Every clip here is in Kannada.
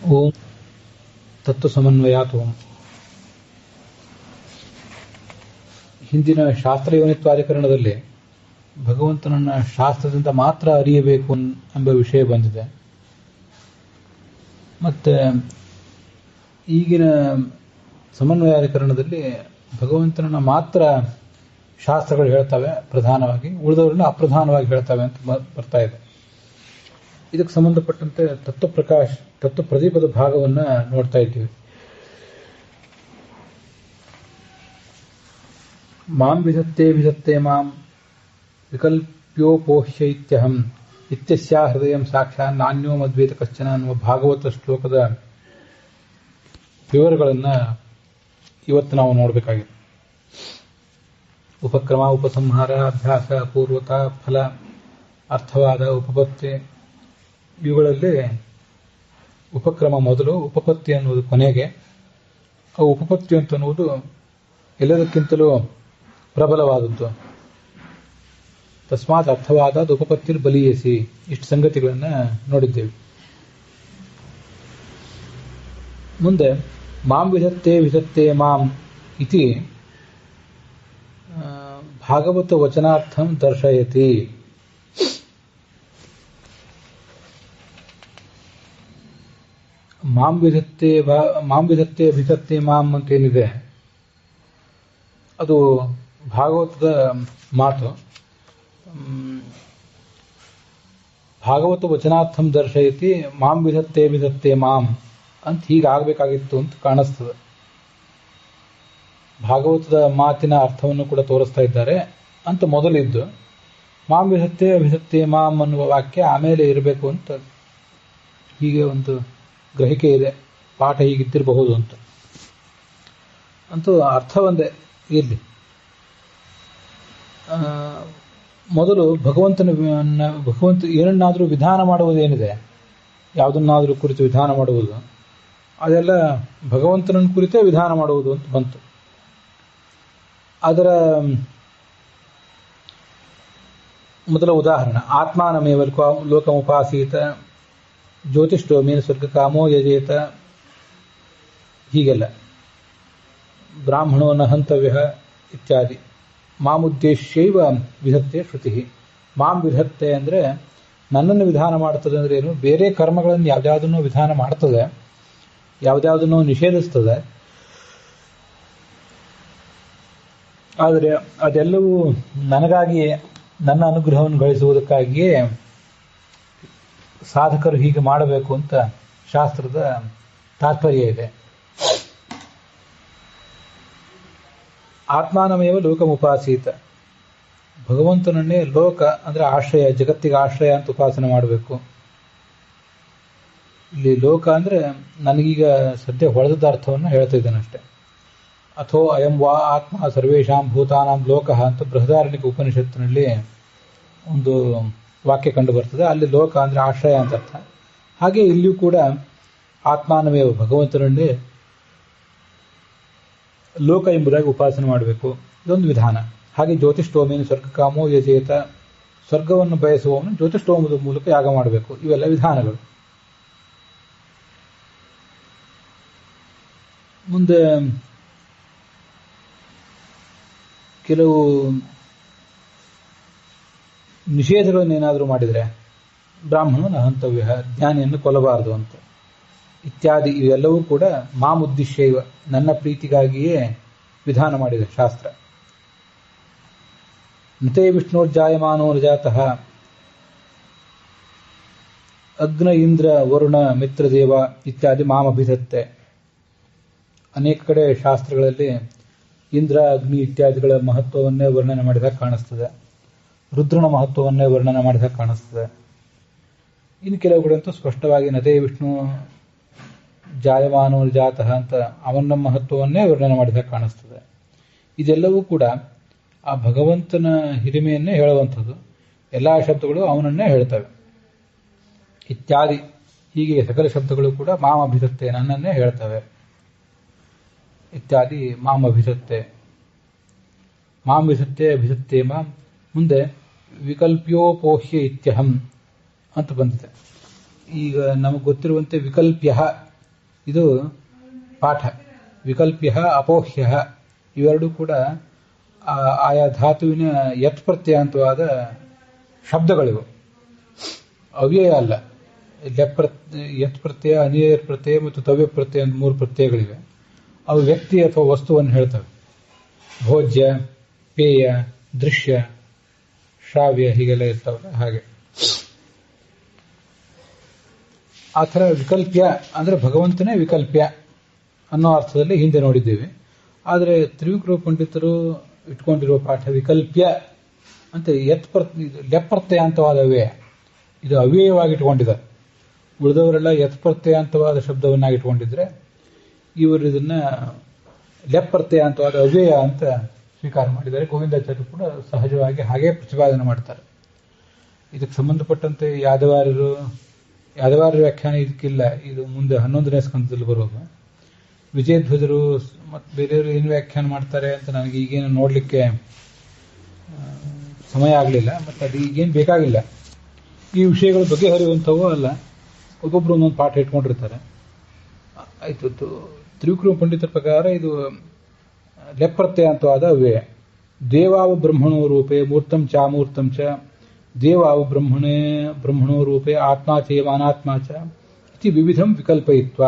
ಓಂ ತತ್ವ ಸಮನ್ವಯಾತ್ ಓಂ. ಹಿಂದಿನ ಶಾಸ್ತ್ರ ಯೋನಿತ್ವಾಧಿಕರಣದಲ್ಲಿ ಭಗವಂತನನ್ನ ಶಾಸ್ತ್ರದಿಂದ ಮಾತ್ರ ಅರಿಯಬೇಕು ಎಂಬ ವಿಷಯ ಬಂದಿದೆ. ಮತ್ತೆ ಈಗಿನ ಸಮನ್ವಯಾಧಿಕರಣದಲ್ಲಿ ಭಗವಂತನನ್ನ ಮಾತ್ರ ಶಾಸ್ತ್ರಗಳು ಹೇಳ್ತವೆ ಪ್ರಧಾನವಾಗಿ, ಉಳಿದವರನ್ನ ಅಪ್ರಧಾನವಾಗಿ ಹೇಳ್ತವೆ ಅಂತ ಬರ್ತಾ ಇದೆ. ಇದಕ್ಕೆ ಸಂಬಂಧಪಟ್ಟಂತೆ ತತ್ವ ಪ್ರದೀಪದ ಭಾಗವನ್ನ ನೋಡ್ತಾ ಇದ್ದೀವಿ. ಮಾಂ ವಿಧತ್ತೆ ಮಾಂ ವಿಕಲ್ಪ್ಯೋಪೋಹ್ಯೈತ್ಯಹಂ ಇತ್ಯಸ್ಯಾ ಹೃದಯಂ ಸಾಕ್ಷಾತ್ ನಾನ್ಯೋ ಮದ್ವೇತ ಕಶ್ಚನ ಅನ್ನುವ ಭಾಗವತ ಶ್ಲೋಕದ ವಿವರಗಳನ್ನ ಇವತ್ತು ನಾವು ನೋಡಬೇಕಾಗಿದೆ. ಉಪಕ್ರಮ, ಉಪಸಂಹಾರ, ಅಭ್ಯಾಸ, ಪೂರ್ವತ, ಫಲ, ಅರ್ಥವಾದ, ಉಪಪತ್ತಿ, ಇವುಗಳಲ್ಲಿ ಉಪಕ್ರಮ ಮೊದಲು, ಉಪಪತ್ತಿ ಅನ್ನುವುದು ಕೊನೆಗೆ. ಆ ಉಪಪತ್ತಿ ಅಂತ ಅನ್ನುವುದು ಎಲ್ಲದಕ್ಕಿಂತಲೂ ಪ್ರಬಲವಾದದ್ದು. ತಸ್ಮಾತ್ ಅರ್ಥವಾದ ಉಪಪತ್ತಿರ್ ಬಲಿಯೇಸಿ, ಇಷ್ಟು ಸಂಗತಿಗಳನ್ನ ನೋಡಿದ್ದೇವೆ. ಮುಂದೆ ಮಾಂ ವಿಧತ್ತೆ ಮಾಂ ಇತಿ ಭಾಗವತ ವಚನಾರ್ಥಂ ದರ್ಶಯತಿ. ಮಾಂ ವಿಧತ್ತೆ ವಿಧತ್ತೆ ಮಾಂ ಅಂತೇನಿದೆ ಅದು ಭಾಗವತದ ಮಾತು. ಭಾಗವತ ವಚನಾರ್ಥಂ ದರ್ಶಯತಿ ಮಾಂ ವಿಧತ್ತೆ ಮಾಂ ಅಂತ ಹೀಗಾಗಬೇಕಾಗಿತ್ತು ಅಂತ ಕಾಣಿಸ್ತದೆ. ಭಾಗವತದ ಮಾತಿನ ಅರ್ಥವನ್ನು ಕೂಡ ತೋರಿಸ್ತಾ ಇದ್ದಾರೆ ಅಂತ ಮೊದಲಿದ್ದು, ಮಾಂ ವಿಧತ್ತೆ ಮಾಂ ಅನ್ನುವ ವಾಕ್ಯ ಆಮೇಲೆ ಇರಬೇಕು ಅಂತ ಹೀಗೆ ಒಂದು ಗ್ರಹಿಕೆ ಇದೆ. ಪಾಠ ಹೀಗಿದ್ದಿರಬಹುದು ಅಂತೂ ಅರ್ಥ ಒಂದೇ ಇರಲಿ. ಮೊದಲು ಭಗವಂತ ಏನನ್ನಾದರೂ ವಿಧಾನ ಮಾಡುವುದೇನಿದೆ, ಯಾವುದನ್ನಾದರೂ ಕುರಿತು ವಿಧಾನ ಮಾಡುವುದು, ಅದೆಲ್ಲ ಭಗವಂತನ ಕುರಿತೇ ವಿಧಾನ ಮಾಡುವುದು ಅಂತ ಬಂತು. ಅದರ ಮೊದಲ ಉದಾಹರಣೆ ಆತ್ಮಾನಮೇವ ಲೋಕಮುಪಾಸೀತ, ಜ್ಯೋತಿಷ್ಠೋಮೇನ ಸ್ವರ್ಗಕಾಮೋ ಯಜೇತ, ಹೀಗೆಲ್ಲ. ಬ್ರಾಹ್ಮಣೋ ನ ಹಂತವ್ಯ ಇತ್ಯಾದಿ. ಮಾಮುದ್ದೇಶ್ಯೈವ ವಿಧತ್ತೆ ಶ್ರುತಿ. ಮಾಂ ವಿಧತ್ತೆ ಅಂದರೆ ನನ್ನನ್ನು ವಿಧಾನ ಮಾಡುತ್ತದೆ ಅಂದ್ರೆ ಏನು? ಬೇರೆ ಕರ್ಮಗಳನ್ನು ಯಾವ್ದಾವುದನ್ನು ವಿಧಾನ ಮಾಡ್ತದೆ, ಯಾವ್ದಾವುದನ್ನು ನಿಷೇಧಿಸ್ತದೆ. ಆದರೆ ಅದೆಲ್ಲವೂ ನನಗಾಗಿಯೇ, ನನ್ನ ಅನುಗ್ರಹವನ್ನು ಗಳಿಸುವುದಕ್ಕಾಗಿಯೇ ಸಾಧಕರು ಹೀಗೆ ಮಾಡಬೇಕು ಅಂತ ಶಾಸ್ತ್ರದ ತಾತ್ಪರ್ಯ ಇದೆ. ಆತ್ಮಾನಮೇವ ಲೋಕಮುಪಾಸೀತ, ಭಗವಂತನನ್ನೇ ಲೋಕ ಅಂದ್ರೆ ಆಶ್ರಯ, ಜಗತ್ತಿಗೆ ಆಶ್ರಯ ಅಂತ ಉಪಾಸನೆ ಮಾಡಬೇಕು. ಇಲ್ಲಿ ಲೋಕ ಅಂದ್ರೆ ನನಗೀಗ ಸದ್ಯ ಹೊಳೆದ ಅರ್ಥವನ್ನು ಹೇಳ್ತಾ ಇದ್ದೇನಷ್ಟೆ. ಅಥೋ ಅಯಂ ವಾ ಆತ್ಮ ಸರ್ವೇಷಾಂ ಭೂತಾನಾಂ ಲೋಕಃ ಅಂತ ಬೃಹದಾರಣ್ಯಕ ಉಪನಿಷತ್ತಿನಲ್ಲಿ ಒಂದು ವಾಕ್ಯ ಕಂಡು ಬರ್ತದೆ. ಅಲ್ಲಿ ಲೋಕ ಅಂದ್ರೆ ಆಶ್ರಯ ಅಂತ ಅರ್ಥ. ಹಾಗೆ ಇಲ್ಲಿಯೂ ಕೂಡ ಆತ್ಮಾನಮೇವ, ಭಗವಂತನನ್ನೇ ಲೋಕ ಎಂಬುದಾಗಿ ಉಪಾಸನೆ ಮಾಡಬೇಕು, ಇದೊಂದು ವಿಧಾನ. ಹಾಗೆ ಜ್ಯೋತಿಷ್ಠೋಮೇನ ಸ್ವರ್ಗಕಾಮೋ ಯಜೇತ, ಸ್ವರ್ಗವನ್ನು ಬಯಸುವವನು ಜ್ಯೋತಿಷ್ಠೋಮದ ಮೂಲಕ ಯಾಗ ಮಾಡಬೇಕು. ಇವೆಲ್ಲ ವಿಧಾನಗಳು. ಮುಂದೆ ಕೆಲವು ನಿಷೇಧಗಳನ್ನೇನಾದರೂ ಮಾಡಿದರೆ, ಬ್ರಾಹ್ಮಣನ ಹಂತವ್ಯ, ಜ್ಞಾನಿಯನ್ನು ಕೊಲ್ಲಬಾರದು ಅಂತ ಇತ್ಯಾದಿ, ಇವೆಲ್ಲವೂ ಕೂಡ ಮಾಮುದ್ದೇಶ್ಯೈವ, ನನ್ನ ಪ್ರೀತಿಗಾಗಿಯೇ ವಿಧಾನ ಮಾಡಿದೆ ಶಾಸ್ತ್ರ. ನತೇ ವಿಷ್ಣುರ್ಜಾಯಮಾನೋ ರಜಾತಃ ಅಗ್ನ ಇಂದ್ರ ವರುಣ ಮಿತ್ರದೇವ ಇತ್ಯಾದಿ ಮಾಮಭಿಧತ್ತೆ. ಅನೇಕ ಕಡೆ ಶಾಸ್ತ್ರಗಳಲ್ಲಿ ಇಂದ್ರ, ಅಗ್ನಿ ಇತ್ಯಾದಿಗಳ ಮಹತ್ವವನ್ನೇ ವರ್ಣನೆ ಮಾಡಿದಾಗ ಕಾಣಿಸ್ತದೆ. ರುದ್ರನ ಮಹತ್ವವನ್ನೇ ವರ್ಣನೆ ಮಾಡಿದಾಗ ಕಾಣಿಸ್ತದೆ. ಇನ್ನು ಕೆಲವು ಕಡೆ ಅಂತೂ ಸ್ಪಷ್ಟವಾಗಿ ನತೇ ವಿಷ್ಣು ಜಾಯಮಾನೋ ಜಾತಃ ಅಂತ ಅವನ ಮಹತ್ವವನ್ನೇ ವರ್ಣನೆ ಮಾಡಿದಾಗ ಕಾಣಿಸ್ತದೆ. ಇದೆಲ್ಲವೂ ಕೂಡ ಆ ಭಗವಂತನ ಹಿರಿಮೆಯನ್ನೇ ಹೇಳುವಂಥದ್ದು. ಎಲ್ಲ ಶಬ್ದಗಳು ಅವನನ್ನೇ ಹೇಳ್ತವೆ. ಇತ್ಯಾದಿ, ಹೀಗೆ ಸಕಲ ಶಬ್ದಗಳು ಕೂಡ ಮಾಮಭಿಧತ್ತೆ, ನನ್ನನ್ನೇ ಹೇಳ್ತವೆ. ಇತ್ಯಾದಿ ಮಾಮಭಿಧತ್ತೆ. ಮಾಂ ವಿಧತ್ತೆ ಅಭಿಧತ್ತೆ ಮಾಂ. ಮುಂದೆ ವಿಕಲ್ಪ್ಯೋಪೋಹ್ಯ ಇತ್ಯಹಂ ಅಂತ ಬಂದಿದೆ. ಈಗ ನಮಗೆ ಗೊತ್ತಿರುವಂತೆ ವಿಕಲ್ಪ್ಯ ಇದು ಪಾಠ. ವಿಕಲ್ಪ್ಯ ಅಪೋಹ್ಯ ಇವೆರಡೂ ಕೂಡ ಆಯಾ ಧಾತುವಿನ ಯತ್ ಪ್ರತ್ಯಯಾಂತವಾದ ಶಬ್ದಗಳಿವು, ಅವ್ಯಯ ಅಲ್ಲ. ಯತ್ ಪ್ರತ್ಯಯ, ಅನಿಯರ್ ಪ್ರತ್ಯಯ ಮತ್ತು ತವ್ಯ ಪ್ರತ್ಯಯ ಅಂತ 3 ಪ್ರತ್ಯಯಗಳಿವೆ. ಅವು ವ್ಯಕ್ತಿ ಅಥವಾ ವಸ್ತುವನ್ನು ಹೇಳ್ತವೆ. ಭೋಜ್ಯ, ಪೇಯ, ದೃಶ್ಯ, ಶ್ರಾವ್ಯ ಹೀಗೆಲ್ಲ ಇರ್ತಾವಲ್ಲ ಹಾಗೆ. ಆ ಥರ ವಿಕಲ್ಪ್ಯ ಅಂದರೆ ಭಗವಂತನೇ ವಿಕಲ್ಪ್ಯ ಅನ್ನೋ ಅರ್ಥದಲ್ಲಿ ಹಿಂದೆ ನೋಡಿದ್ದೇವೆ. ಆದರೆ ತ್ರಿವಿಕ್ರಮ ಪಂಡಿತರು ಇಟ್ಕೊಂಡಿರುವ ಪಾಠ ವಿಕಲ್ಪ್ಯ ಅಂತ ಲೆಪ್ರತ್ಯಯಾಂತವಾದ ಅವ್ಯಯ, ಇದು ಅವ್ಯಯವಾಗಿ ಇಟ್ಕೊಂಡಿದ್ದಾರೆ. ಉಳಿದವರೆಲ್ಲ ಯತ್ಪ್ರತ್ಯಯಾಂತವಾದ ಶಬ್ದವನ್ನಾಗಿ ಇಟ್ಕೊಂಡಿದ್ರೆ ಇವರು ಇದನ್ನ ಲೆಪ್ರತ್ಯಯಾಂತವಾದ ಅವ್ಯಯ ಅಂತ ಸ್ವೀಕಾರ ಮಾಡಿದ್ದಾರೆ. ಗೋವಿಂದಾಚಾರ್ಯರು ಕೂಡ ಸಹಜವಾಗಿ ಹಾಗೇ ಪ್ರತಿಪಾದನೆ ಮಾಡ್ತಾರೆ. ಇದಕ್ಕೆ ಸಂಬಂಧಪಟ್ಟಂತೆ ಯಾದವಾರ್ಯ ವ್ಯಾಖ್ಯಾನ ಇದಕ್ಕಿಲ್ಲ, ಇದು ಮುಂದೆ 11ನೇ ಸ್ಕಂದದಲ್ಲಿ ಬರೋದು. ವಿಜಯಧ್ವಜರು ಮತ್ತು ಬೇರೆಯವರು ಏನು ವ್ಯಾಖ್ಯಾನ ಮಾಡ್ತಾರೆ ಅಂತ ನನಗೆ ಈಗೇನು ನೋಡಲಿಕ್ಕೆ ಸಮಯ ಆಗಲಿಲ್ಲ, ಮತ್ತು ಅದು ಈಗೇನು ಬೇಕಾಗಿಲ್ಲ. ಈ ವಿಷಯಗಳು ಬಗೆಹರಿಯುವಂಥವೂ ಅಲ್ಲ, ಒಬ್ಬೊಬ್ಬರು ಒಂದೊಂದು ಪಾಠ ಇಟ್ಕೊಂಡಿರ್ತಾರೆ. ಆಯಿತು. ತ್ರಿವಿಕ್ರಮ ಪಂಡಿತರ ಪ್ರಕಾರ ಇದು ಲೆಪ್ರತ್ಯಯಾಂತವಾದ ಅವ್ಯಯ. ದೇವಾವು ಬ್ರಹ್ಮಣೋ ರೂಪೇ ಮೂರ್ತಂ ಚಾಮೂರ್ತಂ ಚ ದೇವಾವು ಬ್ರಹ್ಮಣೋ ರೂಪೇ ಆತ್ಮಾ ಚೈವ ಅನಾತ್ಮಾ ಚ ಇತಿ ವಿವಿಧಂ ವಿಕಲ್ಪಯಿತ್ವ.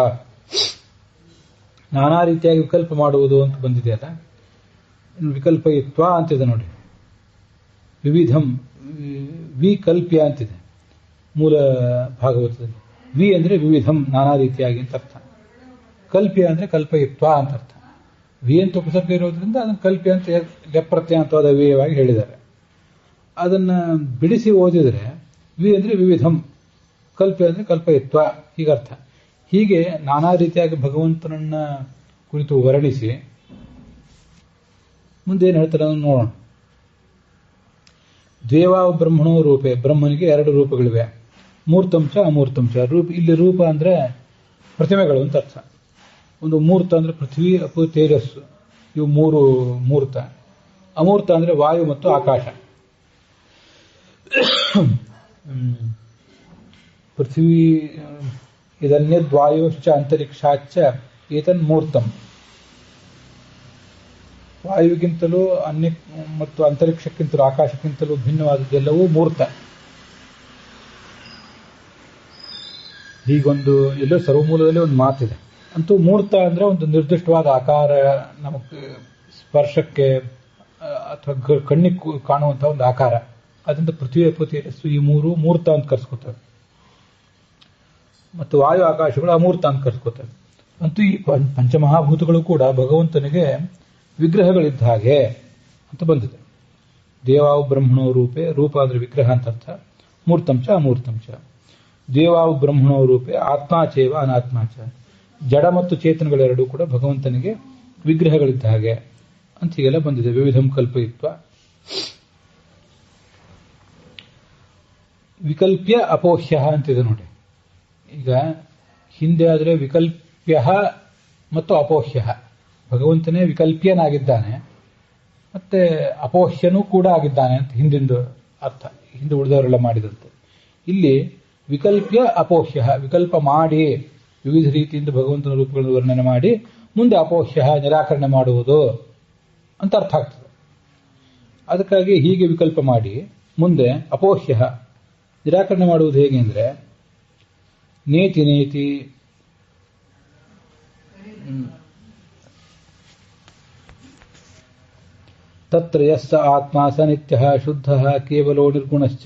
ನಾನಾ ರೀತಿಯಾಗಿ ವಿಕಲ್ಪ ಮಾಡುವುದು ಅಂತ ಬಂದಿದೆಯಲ್ಲ, ವಿಕಲ್ಪಯಿತ್ವ ಅಂತಿದೆ ನೋಡಿ. ವಿವಿಧಂ ವಿಕಲ್ಪ್ಯ ಅಂತಿದೆ ಮೂಲ ಭಾಗವತದಲ್ಲಿ. ವಿ ಅಂದರೆ ವಿವಿಧಂ, ನಾನಾ ರೀತಿಯಾಗಿ ಅಂತ ಅರ್ಥ. ಕಲ್ಪ್ಯ ಅಂದರೆ ಕಲ್ಪಯಿತ್ವ ಅಂತ ಅರ್ಥ. ವಿ ಅಂತ ಉಪಸರ್ಗ ಇರೋದ್ರಿಂದ ಅದನ್ನು ಕಲ್ಪ್ಯ ಅಂತ ಲೆಪ್ರತ್ಯಯಾಂತವಾದ ಅವ್ಯಯವಾಗಿ ಹೇಳಿದ್ದಾರೆ. ಅದನ್ನು ಬಿಡಿಸಿ ಓದಿದರೆ ವಿ ಅಂದರೆ ವಿವಿಧಂ, ಕಲ್ಪ್ಯ ಅಂದರೆ ಕಲ್ಪಯಿತ್ವ ಹೀಗರ್ಥ. ಹೀಗೆ ನಾನಾ ರೀತಿಯಾಗಿ ಭಗವಂತನನ್ನ ಕುರಿತು ವರ್ಣಿಸಿ ಮುಂದೇನು ಹೇಳ್ತಾರೆ ಅದನ್ನು ನೋಡೋಣ. ದೇವಾವ ಬ್ರಹ್ಮಣೋ ರೂಪೇ, ಬ್ರಹ್ಮನಿಗೆ 2 ರೂಪಗಳಿವೆ. ಮೂರ್ತಂಚ ಅಮೂರ್ತಂಚ. ಇಲ್ಲಿ ರೂಪ ಅಂದರೆ ಪ್ರತಿಮೆಗಳು ಅಂತ ಅರ್ಥ. ಒಂದು ಮೂರ್ತ ಅಂದರೆ ಪೃಥ್ವಿ, ಅಪು, ತೇಜಸ್ಸು, ಇವು 3 ಮೂರ್ತ. ಅಮೂರ್ತ ಅಂದರೆ ವಾಯು ಮತ್ತು ಆಕಾಶ. ಪೃಥ್ವಿ ಇದನ್ಯದ್ವಾಯುಶ್ಚ ಅಂತರಿಕ್ಷಾಚ್ಚ ಏತನ್ ಮೂರ್ತಂ. ವಾಯುವಿಗಿಂತಲೂ ಮತ್ತು ಅಂತರಿಕ್ಷಕ್ಕಿಂತಲೂ ಆಕಾಶಕ್ಕಿಂತಲೂ ಭಿನ್ನವಾದದ್ದೆಲ್ಲವೂ ಮೂರ್ತ. ಹೀಗೊಂದು ಎಲ್ಲೋ ಸರ್ವಮೂಲದಲ್ಲಿ ಒಂದು ಮಾತಿದೆ. ಅಂತೂ ಮೂರ್ತ ಅಂದರೆ ಒಂದು ನಿರ್ದಿಷ್ಟವಾದ ಆಕಾರ, ನಮಗೆ ಸ್ಪರ್ಶಕ್ಕೆ ಅಥವಾ ಕಣ್ಣಿಗೆ ಕಾಣುವಂತಹ ಒಂದು ಆಕಾರ. ಅದರಿಂದ ಪೃಥ್ವಿ, ಅಪು, ತೇಜಸ್ಸು ಈ 3 ಮೂರ್ತ ಅಂತ ಕರೆಸ್ಕೊತಾರೆ. ಮತ್ತು ವಾಯು ಆಕಾಶಗಳು ಅಮೂರ್ತ ಅಂತ ಕರೆಸ್ಕೊತಾರೆ. ಅಂತೂ ಈ ಪಂಚಮಹಾಭೂತಗಳು ಕೂಡ ಭಗವಂತನಿಗೆ ವಿಗ್ರಹಗಳಿದ್ದ ಹಾಗೆ ಅಂತ ಬಂದಿದೆ. ದೇವಾವು ಬ್ರಹ್ಮಣೋ ರೂಪೇ, ರೂಪ ಅಂದರೆ ವಿಗ್ರಹ ಅಂತ ಅರ್ಥ. ಮೂರ್ತಂಚ ಅಮೂರ್ತಂಚ. ದೇವಾವು ಬ್ರಹ್ಮಣೋ ರೂಪೇ ಆತ್ಮಾಚೇವ ಅನಾತ್ಮಾಚ. ಜಡ ಮತ್ತು ಚೇತನಗಳೆರಡೂ ಕೂಡ ಭಗವಂತನಿಗೆ ವಿಗ್ರಹಗಳಿದ್ದ ಹಾಗೆ ಅಂತ ಹೀಗೆಲ್ಲ ಬಂದಿದೆ. ವಿವಿಧಂ ಕಲ್ಪಯಿತ್ವ. ವಿಕಲ್ಪ್ಯ ಅಪೋಹ್ಯ ಅಂತಿದೆ ನೋಡಿ. ಈಗ ಹಿಂದೆ ಆದರೆ ವಿಕಲ್ಪ್ಯ ಮತ್ತು ಅಪೋಹ್ಯ. ಭಗವಂತನೇ ವಿಕಲ್ಪ್ಯನಾಗಿದ್ದಾನೆ ಮತ್ತೆ ಅಪೋಹ್ಯನೂ ಕೂಡ ಆಗಿದ್ದಾನೆ ಅಂತ ಹಿಂದಿಂದು ಅರ್ಥ, ಹಿಂದೆ ಉಳಿದವರೆಲ್ಲ ಮಾಡಿದಂತೆ. ಇಲ್ಲಿ ವಿಕಲ್ಪ್ಯ ಅಪೋಹ್ಯ, ವಿಕಲ್ಪ ಮಾಡಿ ವಿವಿಧ ರೀತಿಯಿಂದ ಭಗವಂತನ ರೂಪಗಳನ್ನು ವರ್ಣನೆ ಮಾಡಿ ಮುಂದೆ ಅಪೋಹ್ಯ ನಿರಾಕರಣೆ ಮಾಡುವುದು ಅಂತ ಅರ್ಥ ಆಗ್ತದೆ. ಅದಕ್ಕಾಗಿ ಹೀಗೆ ವಿಕಲ್ಪ ಮಾಡಿ ಮುಂದೆ ಅಪೋಹ್ಯ ನಿರಾಕರಣೆ ಮಾಡುವುದು ಹೇಗೆ ಅಂದರೆ ನೇತಿ ನೇತಿ ತತ್ರ ಯಸ್ಸ ಆತ್ಮ ಸ ನಿತ್ಯಃ ಶುದ್ಧಃ ಕೇವಲೋ ನಿರ್ಗುಣಶ್ಚ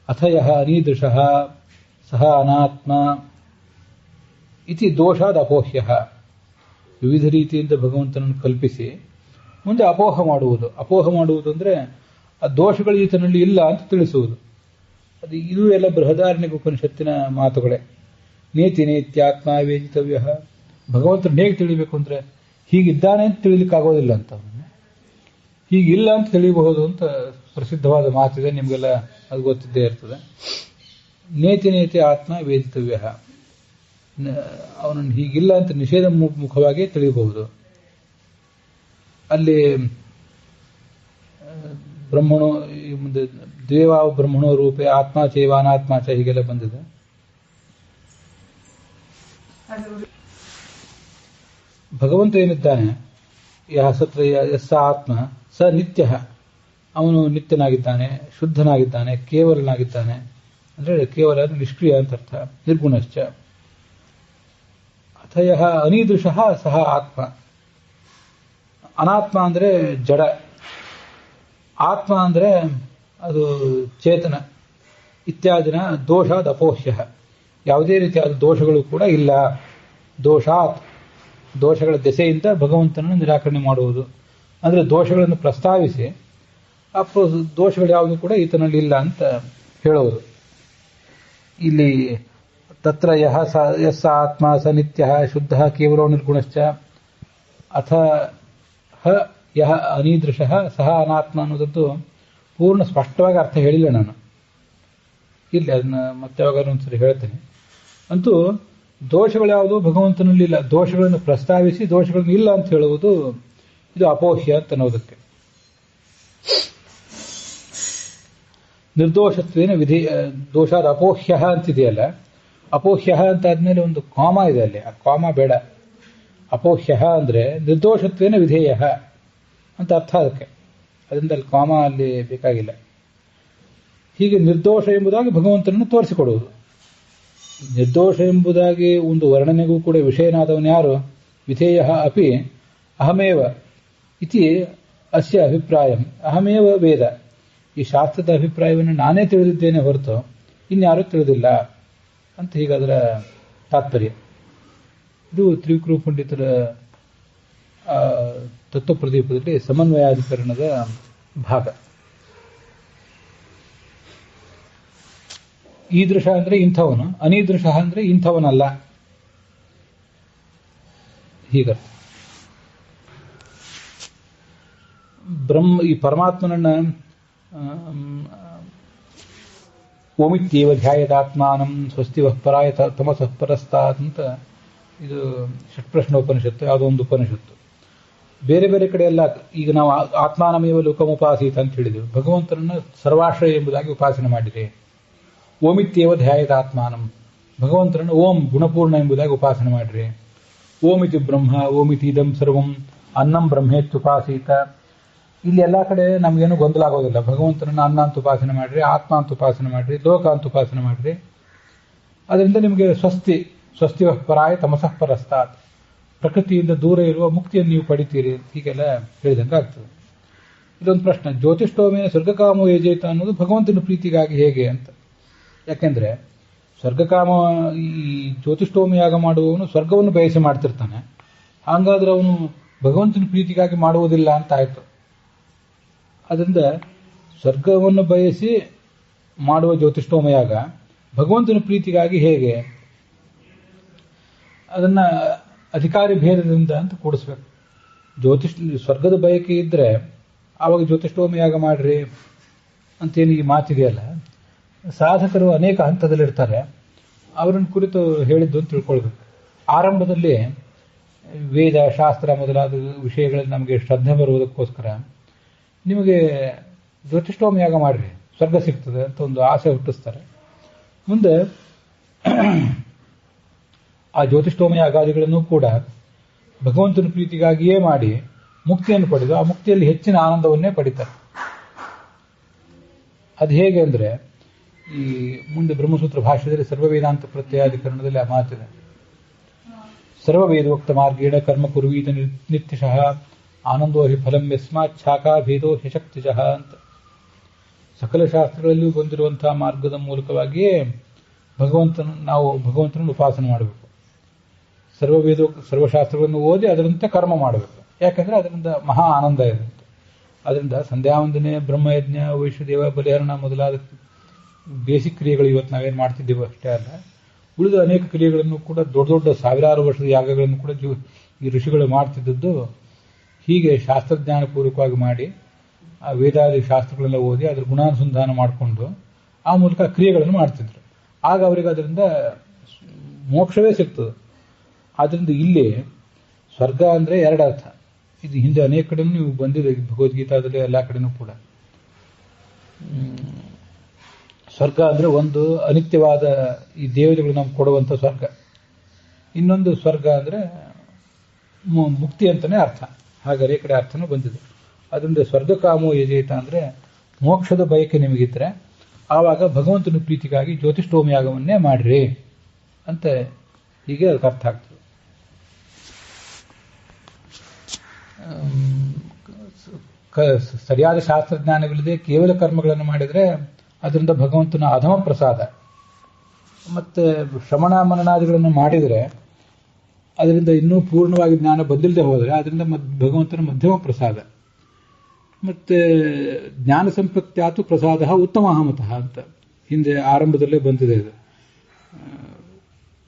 ಅಥಯಃ ಅನೀದೃಶಃ ಸಹ ಅನಾತ್ಮ ಇತಿ ದೋಷಾದ್ ಅಪೋಹ್ಯ. ವಿವಿಧ ರೀತಿಯಿಂದ ಭಗವಂತನನ್ನು ಕಲ್ಪಿಸಿ ಮುಂದೆ ಅಪೋಹ ಮಾಡುವುದು. ಅಪೋಹ ಮಾಡುವುದು ಅಂದರೆ ಆ ದೋಷಗಳು ಈತನಲ್ಲಿ ಇಲ್ಲ ಅಂತ ತಿಳಿಸುವುದು. ಇದು ಎಲ್ಲ ಬೃಹದಾರಣ್ಯಕ ಉಪನಿಷತ್ತಿನ ಮಾತುಗಳೇ. ನೇತಿ ನೇತ್ಯಾತ್ಮ ವೇದಿತವ್ಯ. ಭಗವಂತನ ಹೇಗೆ ತಿಳಿಬೇಕು ಅಂದರೆ ಹೀಗಿದ್ದಾನೆ ಅಂತ ತಿಳಿಲಿಕ್ಕಾಗೋದಿಲ್ಲ ಅಂತ, ಹೀಗಿಲ್ಲ ಅಂತ ತಿಳಿಯಬಹುದು ಅಂತ ಪ್ರಸಿದ್ಧವಾದ ಮಾತಿದೆ, ನಿಮಗೆಲ್ಲ ಅದು ಗೊತ್ತಿದ್ದೇ ಇರ್ತದೆ. ನೇತಿ ನೇತಿ ಆತ್ಮ ವೇದಿತವ್ಯ. ಅವನನ್ನು ಹೀಗಿಲ್ಲ ಅಂತ ನಿಷೇಧ ಮುಖವಾಗಿ ತಿಳಿಯಬಹುದು. ಅಲ್ಲಿ ಬ್ರಹ್ಮಣೋ ಮುಂದೆ ದೇವಾವು ಬ್ರಹ್ಮಣೋ ರೂಪೇ ಆತ್ಮ ಚೈವ ಅನಾತ್ಮ ಚ ಹೀಗೆಲ್ಲ ಬಂದಿದೆ. ಭಗವಂತ ಏನಿದ್ದಾನೆ, ಯಸ್ಸ ಆತ್ಮ ಸ ನಿತ್ಯ, ಅವನು ನಿತ್ಯನಾಗಿದ್ದಾನೆ, ಶುದ್ಧನಾಗಿದ್ದಾನೆ, ಕೇವಲನಾಗಿದ್ದಾನೆ. ಅಂದರೆ ಕೇವಲ ನಿಷ್ಕ್ರಿಯ ಅಂತ ಅರ್ಥ. ನಿರ್ಗುಣಶ್ಚ. ಅಥಯ ಅನೀದೃಶಃ ಸಹ ಆತ್ಮ. ಅನಾತ್ಮ ಅಂದರೆ ಜಡ, ಆತ್ಮ ಅಂದರೆ ಅದು ಚೇತನ. ಇತ್ಯಾದಿನ ದೋಷಾದ್ ಅಪೋಹ್ಯ, ಯಾವುದೇ ರೀತಿಯಾದ ದೋಷಗಳು ಕೂಡ ಇಲ್ಲ. ದೋಷಾತ್, ದೋಷಗಳ ದೆಸೆಯಿಂದ ಭಗವಂತನನ್ನು ನಿರಾಕರಣೆ ಮಾಡುವುದು. ಅಂದರೆ ದೋಷಗಳನ್ನು ಪ್ರಸ್ತಾವಿಸಿ ಆ ದೋಷಗಳು ಯಾವುದು ಕೂಡ ಈತನಲ್ಲಿ ಇಲ್ಲ ಅಂತ ಹೇಳುವುದು. ಇಲ್ಲಿ ತತ್ರ ಯಸ್ಸ ಆತ್ಮ ಸ ನಿತ್ಯ ಶುದ್ಧ ಕೇವಲೋ ನಿರ್ಗುಣಶ್ಚ ಅಥ ಯಹ ಅನೀದೃಶಃ ಸಹ ಅನಾತ್ಮ ಅನ್ನೋದದ್ದು ಪೂರ್ಣ ಸ್ಪಷ್ಟವಾಗಿ ಅರ್ಥ ಹೇಳಿಲ್ಲ ನಾನು. ಇಲ್ಲಿ ಅದನ್ನ ಮತ್ತೆ ಯಾವಾಗಾದ್ರೂ ಒಂದ್ಸರಿ ಹೇಳ್ತೇನೆ. ಅಂತೂ ದೋಷಗಳು ಯಾವುದು ಭಗವಂತನಲ್ಲಿ ಇಲ್ಲ. ದೋಷಗಳನ್ನು ಪ್ರಸ್ತಾವಿಸಿ ದೋಷಗಳನ್ನು ಇಲ್ಲ ಅಂತ ಹೇಳುವುದು ಇದು ಅಪೋಹ್ಯ ಅಂತ ಅನ್ನೋದಕ್ಕೆ. ನಿರ್ದೋಷತ್ವೇನ ದೋಷಾದ ಅಪೋಹ್ಯ ಅಂತಿದೆಯಲ್ಲ, ಅಪೋಹ್ಯ ಅಂತ ಆದ್ಮೇಲೆ ಒಂದು ಕಾಮ ಇದೆ ಅಲ್ಲಿ, ಆ ಕಾಮ ಬೇಡ. ಅಪೋಹ್ಯ ಅಂದ್ರೆ ನಿರ್ದೋಷತ್ವೇನ ವಿಧೇಯ ಅಂತ ಅರ್ಥ ಅದಕ್ಕೆ. ಅದರಿಂದ ಅಲ್ಲಿ ಕಾಮ ಅಲ್ಲಿ ಬೇಕಾಗಿಲ್ಲ. ಹೀಗೆ ನಿರ್ದೋಷ ಎಂಬುದಾಗಿ ಭಗವಂತನನ್ನು ತೋರಿಸಿಕೊಡುವುದು. ನಿರ್ದೋಷ ಎಂಬುದಾಗಿ ಒಂದು ವರ್ಣನೆಗೂ ಕೂಡ ವಿಷಯನಾದವನು ಯಾರು? ವಿಧೇಯ ಅಪಿ ಅಹಮೇವ ಇತಿ ಅಸ್ಯ ಅಭಿಪ್ರಾಯ. ಅಹಮೇವ ವೇದ. ಈ ಶಾಸ್ತ್ರದ ಅಭಿಪ್ರಾಯವನ್ನು ನಾನೇ ತಿಳಿದಿದ್ದೇನೆ ಹೊರತು ಇನ್ಯಾರೂ ತಿಳಿದಿಲ್ಲ ಅಂತ ಹೀಗಾದರ ತಾತ್ಪರ್ಯ. ಇದು ತ್ರಿವಿಕ್ರಮ ಪಂಡಿತರ ತತ್ವಪ್ರದೀಪದಲ್ಲಿ ಸಮನ್ವಯಾಧಿಕರಣದ ಭಾಗ. ಈದೃಶ ಅಂದ್ರೆ ಇಂಥವನು, ಅನೀದೃಶ ಅಂದ್ರೆ ಇಂಥವನಲ್ಲ. ಹೀಗ ಈ ಪರಮಾತ್ಮನನ್ನ ಓಮಿತ್ಯೇವ ಧ್ಯಾಯದಾತ್ಮಾನಂ ಸ್ವಸ್ತಿವಃ ಪರಾಯ ತಮಸಃ ಪರಸ್ತಾತ್ ಅಂತ ಇದು ಷಟ್ಪ್ರಶ್ನೋಪನಿಷತ್ತು, ಯಾವುದೋ ಒಂದು ಉಪನಿಷತ್ತು. ಬೇರೆ ಬೇರೆ ಕಡೆ ಎಲ್ಲ ಈಗ ನಾವು ಆತ್ಮಾನಮೇವ ಲೋಕಮುಪಾಸೀತ ಅಂತ ಹೇಳಿದೆವು. ಭಗವಂತನನ್ನ ಸರ್ವಾಶ್ರಯ ಎಂಬುದಾಗಿ ಉಪಾಸನೆ ಮಾಡಿದೆ. ಓಮಿತ್ಯೇವ ಧ್ಯಾಯದಾತ್ಮಾನಂ, ಭಗವಂತನನ್ನು ಓಂ ಗುಣಪೂರ್ಣ ಎಂಬುದಾಗಿ ಉಪಾಸನೆ ಮಾಡ್ರಿ. ಓಮಿತಿ ಬ್ರಹ್ಮ ಓಮಿತಿ ಇದಂ ಸರ್ವಂ ಅನ್ನಂ ಬ್ರಹ್ಮೇತ್ಯುಪಾಸೀತ. ಇಲ್ಲಿ ಎಲ್ಲಾ ಕಡೆ ನಮಗೇನು ಗೊಂದಲ ಆಗೋದಿಲ್ಲ. ಭಗವಂತನನ್ನು ಅನ್ನ ಅಂತ ಉಪಾಸನೆ ಮಾಡ್ರಿ, ಆತ್ಮ ಅಂತ ಉಪಾಸನೆ ಮಾಡ್ರಿ, ಲೋಕ ಅಂತ ಉಪಾಸನೆ ಮಾಡ್ರಿ. ಅದರಿಂದ ನಿಮಗೆ ಸ್ವಸ್ತಿವಃ ಪರಾಯ ತಮಸಃ ಪರಸ್ತಾತ್, ಪ್ರಕೃತಿಯಿಂದ ದೂರ ಇರುವ ಮುಕ್ತಿಯನ್ನು ನೀವು ಪಡಿತೀರಿ, ಹೀಗೆಲ್ಲ ಹೇಳಿದಂಗೆ ಆಗ್ತದೆ. ಇದೊಂದು ಪ್ರಶ್ನೆ, ಜ್ಯೋತಿಷ್ಠೋಮೇನ ಸ್ವರ್ಗಕಾಮೋ ಯಜೇತ ಅನ್ನೋದು ಭಗವಂತನ ಪ್ರೀತಿಗಾಗಿ ಹೇಗೆ ಅಂತ. ಯಾಕೆಂದ್ರೆ ಸ್ವರ್ಗಕಾಮ, ಈ ಜ್ಯೋತಿಷ್ಠೋಮಯಾಗ ಮಾಡುವವನು ಸ್ವರ್ಗವನ್ನು ಬಯಸಿ ಮಾಡ್ತಿರ್ತಾನೆ. ಹಾಗಾದ್ರೆ ಅವನು ಭಗವಂತನ ಪ್ರೀತಿಗಾಗಿ ಮಾಡುವುದಿಲ್ಲ ಅಂತ ಆಯ್ತು. ಅದರಿಂದ ಸ್ವರ್ಗವನ್ನು ಬಯಸಿ ಮಾಡುವ ಜ್ಯೋತಿಷ್ಠೋಮಯಾಗ ಭಗವಂತನ ಪ್ರೀತಿಗಾಗಿ ಹೇಗೆ, ಅದನ್ನ ಅಧಿಕಾರಿ ಭೇದದಿಂದ ಅಂತ ಕೂಡಿಸ್ಬೇಕು. ಸ್ವರ್ಗದ ಬಯಕೆ ಇದ್ರೆ ಆವಾಗ ಜ್ಯೋತಿಷ್ಠೋಮಯಾಗ ಮಾಡ್ರಿ ಅಂತೇನು ಈ ಮಾತಿದೆಯಲ್ಲ, ಸಾಧಕರು ಅನೇಕ ಹಂತದಲ್ಲಿರ್ತಾರೆ. ಅವರನ್ನು ಕುರಿತು ಹೇಳಿದ್ದು ಅಂತ ತಿಳ್ಕೊಳ್ಬೇಕು. ಆರಂಭದಲ್ಲಿ ವೇದ ಶಾಸ್ತ್ರ ಮೊದಲಾದ ವಿಷಯಗಳಲ್ಲಿ ನಮಗೆ ಶ್ರದ್ಧೆ ಬರುವುದಕ್ಕೋಸ್ಕರ ನಿಮಗೆ ಜ್ಯೋತಿಷ್ಠೋಮಯಾಗ ಮಾಡ್ರಿ, ಸ್ವರ್ಗ ಸಿಗ್ತದೆ ಅಂತ ಒಂದು ಆಸೆ ಹುಟ್ಟಿಸ್ತಾರೆ. ಮುಂದೆ ಆ ಜ್ಯೋತಿಷ್ಠೋಮಯಾಗಾದಿಗಳನ್ನು ಕೂಡ ಭಗವಂತನ ಪ್ರೀತಿಗಾಗಿಯೇ ಮಾಡಿ ಮುಕ್ತಿಯನ್ನು ಪಡೆದು ಆ ಮುಕ್ತಿಯಲ್ಲಿ ಹೆಚ್ಚಿನ ಆನಂದವನ್ನೇ ಪಡಿತಾರೆ. ಅದು ಹೇಗೆ ಅಂದ್ರೆ, ಈ ಮುಂದೆ ಬ್ರಹ್ಮಸೂತ್ರ ಭಾಷ್ಯದಲ್ಲಿ ಸರ್ವವೇದಾಂತ ಪ್ರತ್ಯಯಾಧಿಕರಣದಲ್ಲಿ ಆ ಮಾತಿದೆ. ಸರ್ವವೇದೋಕ್ತ ಮಾರ್ಗೇಣ ಕರ್ಮ ಕುರ್ವೀತ ನಿತ್ಯಶಃ ಆನಂದೋ ಹಿ ಫಲಂ ಯಸ್ಮಾತ್ ಛಾಕಾ ಭೇದೋ ಹ್ಯಶಕ್ತಿಶಃ ಅಂತ. ಸಕಲ ಶಾಸ್ತ್ರಗಳಲ್ಲಿಯೂ ಬಂದಿರುವಂತಹ ಮಾರ್ಗದ ಮೂಲಕವಾಗಿಯೇ ನಾವು ಭಗವಂತನನ್ನು ಉಪಾಸನೆ ಮಾಡಬೇಕು. ಸರ್ವಶಾಸ್ತ್ರಗಳನ್ನು ಓದಿ ಅದರಂತೆ ಕರ್ಮ ಮಾಡಬೇಕು. ಯಾಕಂದ್ರೆ ಅದರಿಂದ ಮಹಾ ಆನಂದ ಇದೆ. ಅದರಿಂದ ಸಂಧ್ಯಾವಂದನೆ, ಬ್ರಹ್ಮಯಜ್ಞ, ವೈಶ್ವದೇವ ಬಲಿಹರಣ ಮೊದಲಾದ ಬೇಸಿಕ್ ಕ್ರಿಯೆಗಳು ಇವತ್ತು ನಾವೇನು ಮಾಡ್ತಿದ್ದೇವೆ ಅಷ್ಟೇ ಅಲ್ಲ, ಉಳಿದ ಅನೇಕ ಕ್ರಿಯೆಗಳನ್ನು ಕೂಡ ದೊಡ್ಡ ದೊಡ್ಡ ಸಾವಿರಾರು ವರ್ಷದ ಯಾಗಗಳನ್ನು ಕೂಡ ಈ ಋಷಿಗಳು ಮಾಡ್ತಿದ್ದದ್ದು ಹೀಗೆ ಶಾಸ್ತ್ರಜ್ಞಾನಪೂರ್ವಕವಾಗಿ ಮಾಡಿ, ಆ ವೇದಾದಿ ಶಾಸ್ತ್ರಗಳೆಲ್ಲ ಓದಿ ಅದರ ಗುಣಾನುಸಂಧಾನ ಮಾಡಿಕೊಂಡು ಆ ಮೂಲಕ ಕ್ರಿಯೆಗಳನ್ನು ಮಾಡ್ತಿದ್ರು. ಆಗ ಅವರಿಗೆ ಅದರಿಂದ ಮೋಕ್ಷವೇ ಸಿಗ್ತದೆ. ಆದ್ದರಿಂದ ಇಲ್ಲಿ ಸ್ವರ್ಗ ಅಂದರೆ ಎರಡು ಅರ್ಥ. ಇದು ಹಿಂದೆ ಅನೇಕ ಕಡೆನೂ ನೀವು ಬಂದಿದೆ, ಭಗವದ್ಗೀತಾದಲ್ಲಿ ಎಲ್ಲ ಕಡೆನೂ ಕೂಡ. ಸ್ವರ್ಗ ಅಂದ್ರೆ ಒಂದು ಅನಿತ್ಯವಾದ ಈ ದೇವತೆಗಳು ನಮ್ಗೆ ಕೊಡುವಂಥ ಸ್ವರ್ಗ. ಇನ್ನೊಂದು ಸ್ವರ್ಗ ಅಂದರೆ ಮುಕ್ತಿ ಅಂತಲೇ ಅರ್ಥ. ಹಾಗಾದ್ರೆ ಈ ಕಡೆ ಅರ್ಥನೂ ಬಂದಿದೆ. ಅದರಿಂದ ಸ್ವರ್ಗಕಾಮೋ ಯಜೇತ ಅಂದರೆ ಮೋಕ್ಷದ ಬಯಕೆ ನಿಮಗಿದ್ರೆ ಆವಾಗ ಭಗವಂತನ ಪ್ರೀತಿಗಾಗಿ ಜ್ಯೋತಿಷ್ಠೋಮ ಯಾಗವನ್ನೇ ಮಾಡ್ರಿ ಅಂತ ಹೀಗೆ ಅದಕ್ಕೆ ಅರ್ಥ ಆಗ್ತದೆ. ಸರಿಯಾದ ಶಾಸ್ತ್ರಜ್ಞಾನವಿಲ್ಲದೆ ಕೇವಲ ಕರ್ಮಗಳನ್ನು ಮಾಡಿದರೆ ಅದರಿಂದ ಭಗವಂತನ ಅಧಮ ಪ್ರಸಾದ. ಮತ್ತೆ ಶ್ರವಣ ಮನನಾದಿಗಳನ್ನು ಮಾಡಿದರೆ ಅದರಿಂದ ಇನ್ನೂ ಪೂರ್ಣವಾಗಿ ಜ್ಞಾನ ಬಂದಿಲ್ಲದೆ ಹೋದರೆ ಅದರಿಂದ ಭಗವಂತನ ಮಧ್ಯಮ ಪ್ರಸಾದ. ಮತ್ತೆ ಜ್ಞಾನ ಸಂಪತ್ಯಾತು ಪ್ರಸಾದ ಉತ್ತಮ ಮತಃ ಅಂತ ಹಿಂದೆ ಆರಂಭದಲ್ಲೇ ಬಂದಿದೆ. ಇದು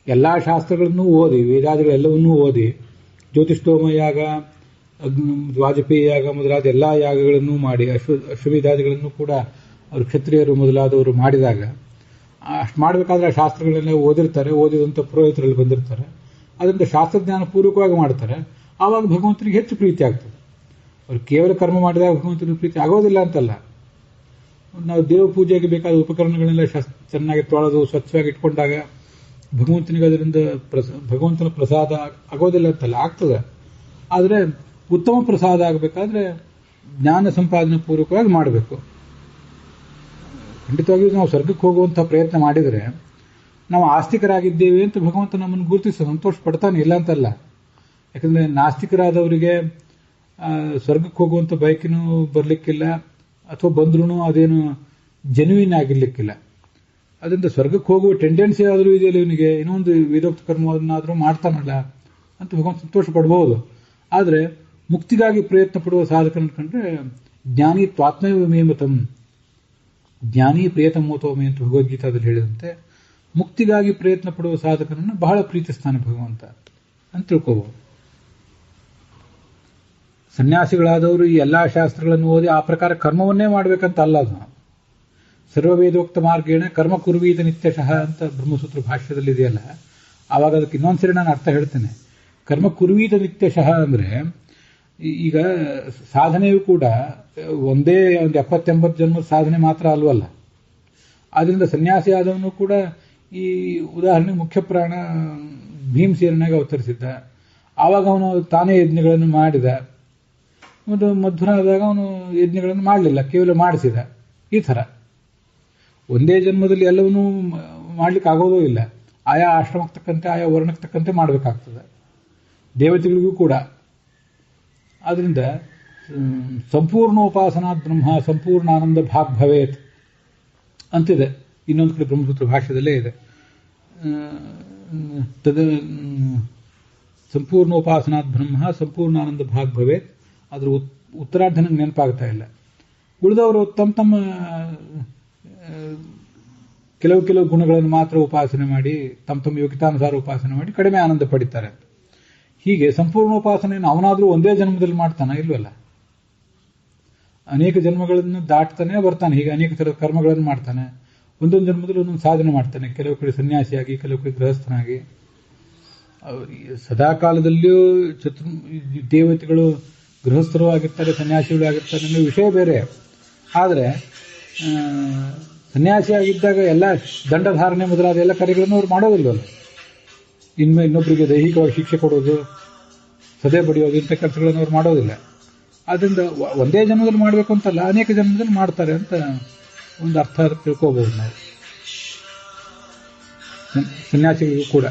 ಎಲ್ಲ ಶಾಸ್ತ್ರಗಳನ್ನು ಓದಿ, ವೇದಾದಿಗಳೆಲ್ಲವನ್ನೂ ಓದಿ, ಜ್ಯೋತಿಷ್ಠೋಮ ಯಾಗ, ವಾಜಪೇಯಿ ಯಾಗ ಮೊದಲಾದ ಎಲ್ಲ ಯಾಗಗಳನ್ನು ಮಾಡಿ, ಅಶ್ವಮೇಧಾದಿಗಳನ್ನು ಕೂಡ ಅವರು ಕ್ಷತ್ರಿಯರು ಮೊದಲಾದವರು ಮಾಡಿದಾಗ ಅಷ್ಟು ಮಾಡಬೇಕಾದ್ರೆ ಆ ಶಾಸ್ತ್ರಗಳನ್ನೆಲ್ಲ ಓದಿರ್ತಾರೆ, ಓದಿದಂಥ ಪುರೋಹಿತರಲ್ಲಿ ಬಂದಿರ್ತಾರೆ. ಅದರಿಂದ ಶಾಸ್ತ್ರಜ್ಞಾನ ಪೂರ್ವಕವಾಗಿ ಮಾಡ್ತಾರೆ. ಆವಾಗ ಭಗವಂತನಿಗೆ ಹೆಚ್ಚು ಪ್ರೀತಿ ಆಗ್ತದೆ. ಅವರು ಕೇವಲ ಕರ್ಮ ಮಾಡಿದಾಗ ಭಗವಂತನಿಗೆ ಪ್ರೀತಿ ಆಗೋದಿಲ್ಲ ಅಂತಲ್ಲ. ನಾವು ದೇವ ಪೂಜೆಗೆ ಬೇಕಾದ ಉಪಕರಣಗಳನ್ನೆಲ್ಲ ಚೆನ್ನಾಗಿ ತೊಳೆದು ಸ್ವಚ್ಛವಾಗಿ ಇಟ್ಕೊಂಡಾಗ ಭಗವಂತನಿಗೆ ಅದರಿಂದ ಭಗವಂತನ ಪ್ರಸಾದ ಆಗೋದಿಲ್ಲ ಅಂತಲ್ಲ, ಆಗ್ತದೆ. ಆದರೆ ಉತ್ತಮ ಪ್ರಸಾದ ಆಗಬೇಕಾದ್ರೆ ಜ್ಞಾನ ಸಂಪಾದನೆ ಪೂರ್ವಕವಾಗಿ ಮಾಡಬೇಕು. ಖಂಡಿತವಾಗಿಯೂ ನಾವು ಸ್ವರ್ಗಕ್ಕೆ ಹೋಗುವಂತಹ ಪ್ರಯತ್ನ ಮಾಡಿದರೆ ನಾವು ಆಸ್ತಿಕರಾಗಿದ್ದೇವೆ ಅಂತ ಭಗವಂತ ನಮ್ಮನ್ನು ಗುರುತಿಸಿ ಸಂತೋಷ ಪಡ್ತಾನೆ, ಇಲ್ಲ ಅಂತಲ್ಲ. ಯಾಕಂದ್ರೆ ನಾಸ್ತಿಕರಾದವರಿಗೆ ಸ್ವರ್ಗಕ್ಕೆ ಹೋಗುವಂಥ ಬಯಕೆನೂ ಬರಲಿಕ್ಕಿಲ್ಲ, ಅಥವಾ ಬಂದ್ರೂ ಅದೇನು ಜೆನ್ಯೂನ್ ಆಗಿರ್ಲಿಕ್ಕಿಲ್ಲ. ಅದರಿಂದ ಸ್ವರ್ಗಕ್ಕೆ ಹೋಗುವ ಟೆಂಡೆನ್ಸಿ ಆದರೂ ಇದೆಯಲ್ಲ ಇವನಿಗೆ, ಇನ್ನೊಂದು ವೇದೋಕ್ತ ಕರ್ಮವನ್ನಾದರೂ ಮಾಡ್ತಾನಲ್ಲ ಅಂತ ಭಗವಂತ ಸಂತೋಷ ಪಡಬಹುದು. ಆದರೆ ಮುಕ್ತಿಗಾಗಿ ಪ್ರಯತ್ನ ಪಡುವ ಸಾಧಕನ ಕಂಡ್ರೆ ಜ್ಞಾನಿ ತ್ವಾತ್ಮೈವ ಮೇಮತಂ, ಜ್ಞಾನಿ ಪ್ರಿಯತಮೋತೋಮೆ ಅಂತ ಭಗವದ್ಗೀತಾದಲ್ಲಿ ಹೇಳಿದಂತೆ ಮುಕ್ತಿಗಾಗಿ ಪ್ರಯತ್ನ ಪಡುವ ಸಾಧಕನನ್ನು ಬಹಳ ಪ್ರೀತಿಸ್ತಾನೆ ಭಗವಂತ ಅಂತ ತಿಳ್ಕೋಬಹುದು. ಸನ್ಯಾಸಿಗಳಾದವರು ಈ ಎಲ್ಲಾ ಶಾಸ್ತ್ರಗಳನ್ನು ಓದಿ ಆ ಪ್ರಕಾರ ಕರ್ಮವನ್ನೇ ಮಾಡಬೇಕಂತ ಅಲ್ಲ. ಅದು ಸರ್ವವೇದೋಕ್ತ ಮಾರ್ಗೇಣ ಕರ್ಮ ಕುರ್ವೀತ ನಿತ್ಯಶಃ ಅಂತ ಬ್ರಹ್ಮಸೂತ್ರ ಭಾಷ್ಯದಲ್ಲಿ ಇದೆಯಲ್ಲ. ಆವಾಗ ಅದಕ್ಕೆ ಇನ್ನೊಂದ್ಸರಿ ನಾನು ಅರ್ಥ ಹೇಳ್ತೇನೆ. ಕರ್ಮ ಕುರ್ವೀತ ನಿತ್ಯಶಃ ಅಂದ್ರೆ ಈಗ ಸಾಧನೆಯೂ ಕೂಡ ಒಂದೇ ಒಂದು 70-80 ಜನ್ಮದ ಸಾಧನೆ ಮಾತ್ರ ಅಲ್ವಲ್ಲ. ಆದ್ರಿಂದ ಸನ್ಯಾಸಿ ಆದವನು ಕೂಡ ಈ ಉದಾಹರಣೆಗೆ ಮುಖ್ಯ ಪ್ರಾಣ ಭೀಮಸೇನಾಗಿ ಅವತರಿಸಿದ್ದ. ಆವಾಗ ಅವನು ತಾನೇ ಯಜ್ಞಗಳನ್ನು ಮಾಡಿದ. ಮತ್ತು ಮಧ್ವನಾದಾಗ ಅವನು ಯಜ್ಞಗಳನ್ನು ಮಾಡಲಿಲ್ಲ, ಕೇವಲ ಮಾಡಿಸಿದ. ಈ ಥರ ಒಂದೇ ಜನ್ಮದಲ್ಲಿ ಎಲ್ಲವನ್ನೂ ಮಾಡ್ಲಿಕ್ಕೆ ಆಗೋದೂ ಇಲ್ಲ. ಆಯಾ ಆಶ್ರಮಕ್ಕೆ ತಕ್ಕಂತೆ, ಆಯಾ ವರ್ಣಕ್ಕೆ ತಕ್ಕಂತೆ ಮಾಡಬೇಕಾಗ್ತದೆ. ದೇವತೆಗಳಿಗೂ ಕೂಡ. ಆದ್ರಿಂದ ಸಂಪೂರ್ಣೋಪಾಸನಾ ಬ್ರಹ್ಮ ಸಂಪೂರ್ಣಾನಂದ ಭಾಗ್ ಭವೇತ್ ಅಂತಿದೆ. ಇನ್ನೊಂದು ಕಡೆ ಬ್ರಹ್ಮಸೂತ್ರ ಭಾಷ್ಯದಲ್ಲೇ ಇದೆ. ಸಂಪೂರ್ಣೋಪಾಸನಾ ಬ್ರಹ್ಮ ಸಂಪೂರ್ಣಾನಂದ ಭಾಗ್ ಭವೇತ್. ಅದ್ರ ಉತ್ತರಾರ್ಧ ನಂಗೆ ನೆನಪಾಗ್ತಾ ಇಲ್ಲ. ಉಳಿದವರು ತಮ್ಮ ಕೆಲವು ಗುಣಗಳನ್ನು ಮಾತ್ರ ಉಪಾಸನೆ ಮಾಡಿ, ತಮ್ಮ ಯೋಗ್ಯತಾನುಸಾರ ಉಪಾಸನೆ ಮಾಡಿ ಕಡಿಮೆ ಆನಂದ ಪಡಿತಾರೆ. ಹೀಗೆ ಸಂಪೂರ್ಣೋಪಾಸನೆಯನ್ನು ಅವನಾದರೂ ಒಂದೇ ಜನ್ಮದಲ್ಲಿ ಮಾಡ್ತಾನೆ ಇಲ್ವಲ್ಲ. ಅನೇಕ ಜನ್ಮಗಳನ್ನು ದಾಟ್ತಾನೆ ಬರ್ತಾನೆ. ಹೀಗೆ ಅನೇಕ ಥರದ ಕರ್ಮಗಳನ್ನು ಮಾಡ್ತಾನೆ. ಒಂದೊಂದು ಜನ್ಮದಲ್ಲಿ ಒಂದೊಂದು ಸಾಧನೆ ಮಾಡ್ತಾನೆ. ಕೆಲವು ಕಡೆ ಸನ್ಯಾಸಿಯಾಗಿ, ಕೆಲವು ಕಡೆ ಗೃಹಸ್ಥನಾಗಿ. ಸದಾಕಾಲದಲ್ಲಿಯೂ ದೇವತೆಗಳು ಗೃಹಸ್ಥರು ಆಗಿರ್ತಾರೆ, ಸನ್ಯಾಸಿಗಳು ಆಗಿರ್ತಾರೆ ಅನ್ನೋ ವಿಷಯ ಬೇರೆ. ಆದರೆ ಸನ್ಯಾಸಿಯಾಗಿದ್ದಾಗ ಎಲ್ಲ ದಂಡಧಾರಣೆ ಮೊದಲಾದ ಎಲ್ಲ ಕಾರ್ಯಗಳನ್ನು ಅವ್ರು ಮಾಡೋದಿಲ್ವಲ್ಲ. ಇನ್ನೊಬ್ಬರಿಗೆ ದೈಹಿಕವಾಗಿ ಶಿಕ್ಷೆ ಕೊಡೋದು, ಸದೆ ಬಡಿಯೋದು, ಇಂಥ ಕೆಲಸಗಳನ್ನು ಅವ್ರು ಮಾಡೋದಿಲ್ಲ. ಆದ್ದರಿಂದ ಒಂದೇ ಜನ್ಮದಲ್ಲಿ ಮಾಡಬೇಕು ಅಂತಲ್ಲ, ಅನೇಕ ಜನ್ಮದಲ್ಲಿ ಮಾಡ್ತಾರೆ ಅಂತ ಒಂದು ಅರ್ಥ ತಿಳ್ಕೋಬಹುದು ನಾವು. ಸನ್ಯಾಸಿಗಳಿಗೂ ಕೂಡ